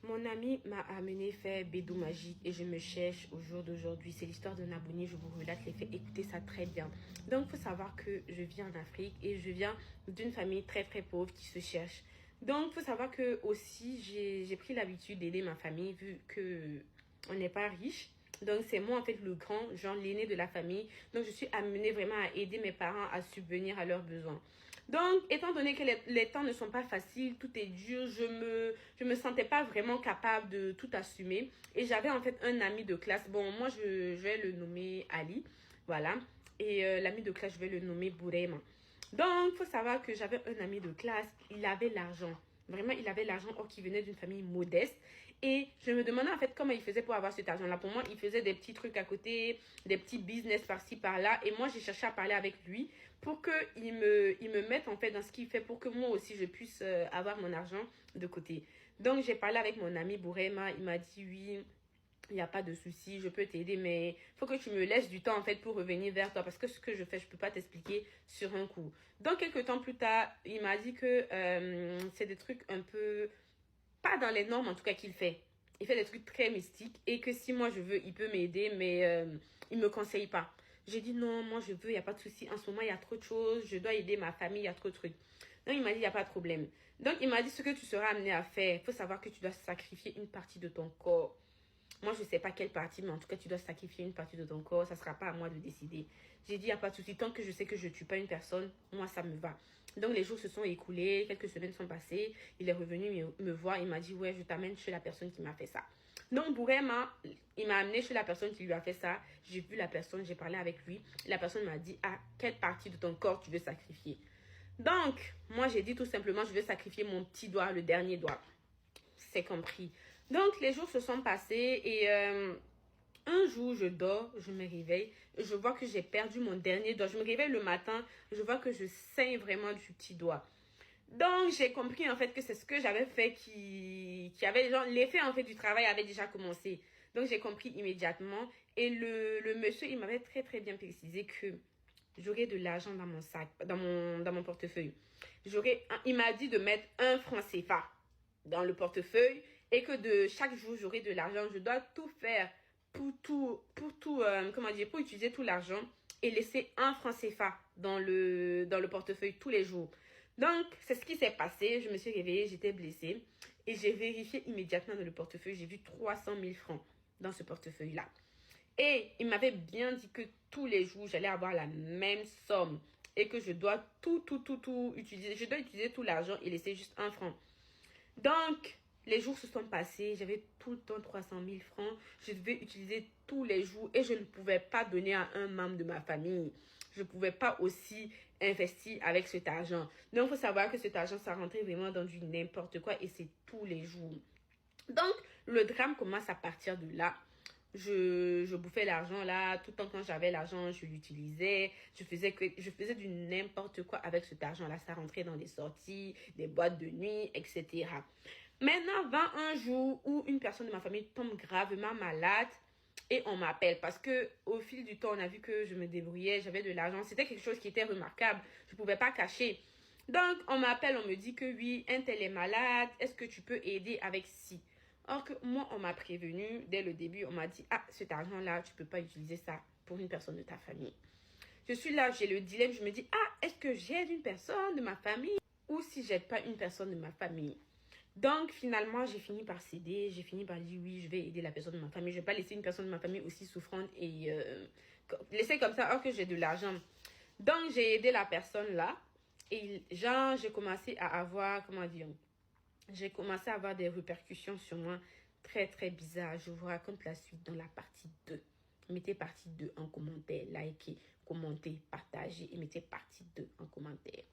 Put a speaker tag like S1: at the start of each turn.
S1: Mon ami m'a amené faire Bédou Magique et je me cherche au jour d'aujourd'hui. C'est l'histoire d'un abonné, je vous relate les faits. Écoutez ça très bien. Donc, il faut savoir que je vis en Afrique et je viens d'une famille très pauvre qui se cherche. Donc, il faut savoir que aussi, j'ai pris l'habitude d'aider ma famille vu que on n'est pas riche. Donc, c'est moi, en fait, le grand, genre l'aîné de la famille. Donc, je suis amenée vraiment à aider mes parents à subvenir à leurs besoins. Donc, étant donné que les temps ne sont pas faciles, tout est dur, je me sentais pas vraiment capable de tout assumer. Et j'avais en fait un ami de classe. Bon, moi, je vais le nommer Ali. Voilà. Et l'ami de classe, je vais le nommer Bourema. Donc, il faut savoir que j'avais un ami de classe. Il avait l'argent. Vraiment, il avait l'argent, or qu'il venait d'une famille modeste. Et je me demandais en fait comment il faisait pour avoir cet argent-là. Pour moi, il faisait des petits trucs à côté, des petits business par-ci, par-là. Et moi, j'ai cherché à parler avec lui pour qu'il me mette en fait dans ce qu'il fait pour que moi aussi, je puisse avoir mon argent de côté. Donc, j'ai parlé avec mon ami Bourema. Il m'a dit oui. Il n'y a pas de souci, je peux t'aider, mais il faut que tu me laisses du temps en fait pour revenir vers toi parce que ce que je fais, je peux pas t'expliquer sur un coup. Donc, quelques temps plus tard, il m'a dit que c'est des trucs un peu, pas dans les normes en tout cas qu'il fait. Il fait des trucs très mystiques et que si moi je veux, il peut m'aider, mais il me conseille pas. J'ai dit non, moi je veux, il n'y a pas de souci. En ce moment, il y a trop de choses, je dois aider ma famille, il y a trop de trucs. Donc, il m'a dit, il n'y a pas de problème. Donc, il m'a dit ce que tu seras amené à faire. Il faut savoir que tu dois sacrifier une partie de ton corps. Moi, je ne sais pas quelle partie, mais en tout cas, tu dois sacrifier une partie de ton corps. Ça ne sera pas à moi de décider. J'ai dit, il n'y a pas de souci. Tant que je sais que je ne tue pas une personne, moi, ça me va. Donc, les jours se sont écoulés. Quelques semaines sont passées. Il est revenu me voir. Il m'a dit, ouais, je t'amène chez la personne qui m'a fait ça. Donc, Bourema, il m'a amené chez la personne qui lui a fait ça. J'ai vu la personne, j'ai parlé avec lui. La personne m'a dit, ah, quelle partie de ton corps tu veux sacrifier? Donc, moi, j'ai dit tout simplement, je veux sacrifier mon petit doigt, le dernier doigt. C'est compris. Donc, les jours se sont passés et un jour, je dors, je me réveille, je vois que j'ai perdu mon dernier doigt. Je me réveille le matin, je vois que je saigne vraiment du petit doigt. Donc, j'ai compris en fait que c'est ce que j'avais fait qui avait, genre, l'effet en fait du travail avait déjà commencé. Donc, j'ai compris immédiatement. Et le monsieur, il m'avait très bien précisé que j'aurais de l'argent dans mon sac, dans mon portefeuille. Il m'a dit de mettre 1 franc CFA dans le portefeuille et que de chaque jour, j'aurai de l'argent. Je dois tout faire pour utiliser tout l'argent et laisser 1 franc CFA dans le portefeuille tous les jours. Donc, c'est ce qui s'est passé. Je me suis réveillée, j'étais blessée et j'ai vérifié immédiatement dans le portefeuille. J'ai vu 300 000 francs dans ce portefeuille-là. Et il m'avait bien dit que tous les jours, j'allais avoir la même somme et que je dois tout utiliser. Je dois utiliser tout l'argent et laisser juste 1 franc. Donc, les jours se sont passés, j'avais tout le temps 300 000 francs. Je devais utiliser tous les jours et je ne pouvais pas donner à un membre de ma famille. Je ne pouvais pas aussi investir avec cet argent. Donc, il faut savoir que cet argent, ça rentrait vraiment dans du n'importe quoi et c'est tous les jours. Donc, le drame commence à partir de là. Je bouffais l'argent là, tout le temps quand j'avais l'argent, je l'utilisais. Je faisais du n'importe quoi avec cet argent-là. Ça rentrait dans des sorties, des boîtes de nuit, etc. Maintenant, va un jour où une personne de ma famille tombe gravement malade et on m'appelle parce que au fil du temps, on a vu que je me débrouillais, j'avais de l'argent. C'était quelque chose qui était remarquable. Je ne pouvais pas cacher. Donc, on m'appelle, on me dit que oui, un tel est malade. Est-ce que tu peux aider avec ci? Or que moi, on m'a prévenu dès le début. On m'a dit, ah, cet argent-là, tu ne peux pas utiliser ça pour une personne de ta famille. Je suis là, j'ai le dilemme. Je me dis, ah, est-ce que j'aide une personne de ma famille ou si j'aide pas une personne de ma famille? Donc, finalement, j'ai fini par céder. J'ai fini par dire, oui, je vais aider la personne de ma famille. Je ne vais pas laisser une personne de ma famille aussi souffrante et laisser comme ça, or que j'ai de l'argent. Donc, j'ai aidé la personne là. Et genre, j'ai commencé à avoir, comment dire, j'ai commencé à avoir des répercussions sur moi très bizarres. Je vous raconte la suite dans la partie 2. Mettez partie 2 en commentaire, likez, commentez, partagez et mettez partie 2 en commentaire.